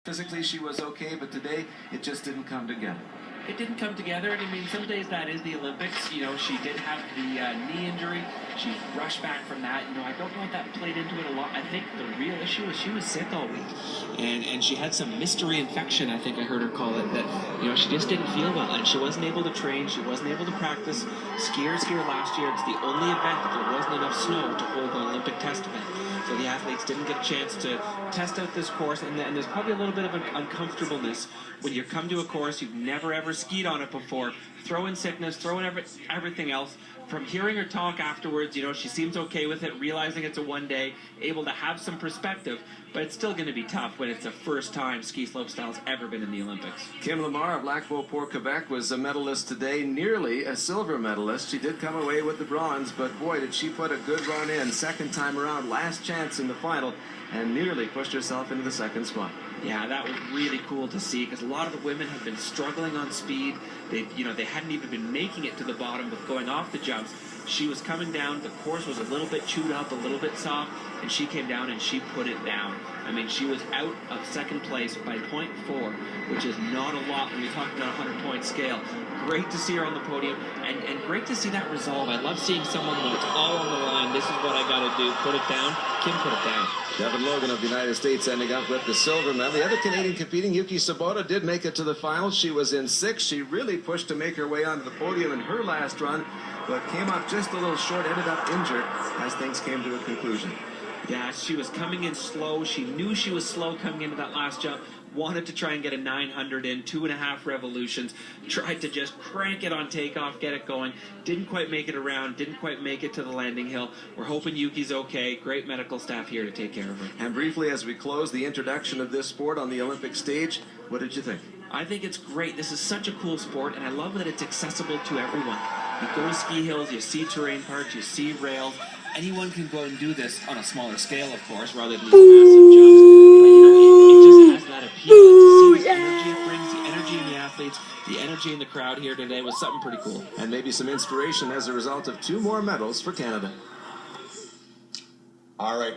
Physically, she was okay, but today it just didn't come together. It didn't come together, and I mean, some days that is the Olympics. You know, she did have the knee injury. She rushed back from that. You know, I don't know if that played into it a lot. I think the real issue is she was sick all week, and she had some mystery infection, I think I heard her call it, that, you know, she just didn't feel well, and she wasn't able to train. She wasn't able to practice. Skiers here last year, it's the only event that there wasn't enough snow to hold an Olympic test event. So the athletes didn't get a chance to test out this course, and there's probably a little bit of an uncomfortableness when you come to a course you've never ever skied on it before. Throw in sickness, throw in everything else. From hearing her talk afterwards, you know, she seems okay with it, realizing it's a one day, able to have some perspective, but it's still going to be tough when it's the first time ski slopestyle's ever been in the Olympics. Kim Lamar of Lac Beauport, Quebec, was a medalist today, nearly a silver medalist. She did come away with the bronze, but boy, did she put a good run in. Second time around, last chance in the final, and nearly pushed herself into the second spot. Yeah, that was really cool to see, because a lot of the women have been struggling on speed. They hadn't even been making it to the bottom with going off the jumps. She was coming down, the course was a little bit chewed up, a little bit soft, and she came down and she put it down. I mean, she was out of second place by 0.4, which is not a lot when you're talking about a 100-point scale. Great to see her on the podium, and great to see that resolve. I love seeing someone when it's all on the line. This is what I got to do. Put it down. Kim put it down. Devin Logan of the United States ending up with the silver medal. The other Canadian competing, Yuki Sabota, did make it to the final. She was in sixth. She really pushed to make her way onto the podium in her last run, but came up just a little short, ended up injured as things came to a conclusion. Yeah, she was coming in slow. She knew she was slow coming into that last jump. Wanted to try and get a 900 in, 2.5 revolutions. Tried to just crank it on takeoff, get it going. Didn't quite make it around. Didn't quite make it to the landing hill. We're hoping Yuki's okay. Great medical staff here to take care of her. And briefly, as we close the introduction of this sport on the Olympic stage, what did you think? I think it's great. This is such a cool sport, and I love that it's accessible to everyone. You go to ski hills, you see terrain parks, you see rails. Anyone can go and do this on a smaller scale, of course, rather than these massive jumps. But, you know, it just has that appeal. To see the energy it brings, the energy in the athletes, the energy in the crowd here today was something pretty cool. And maybe some inspiration as a result of 2 more medals for Canada. All right.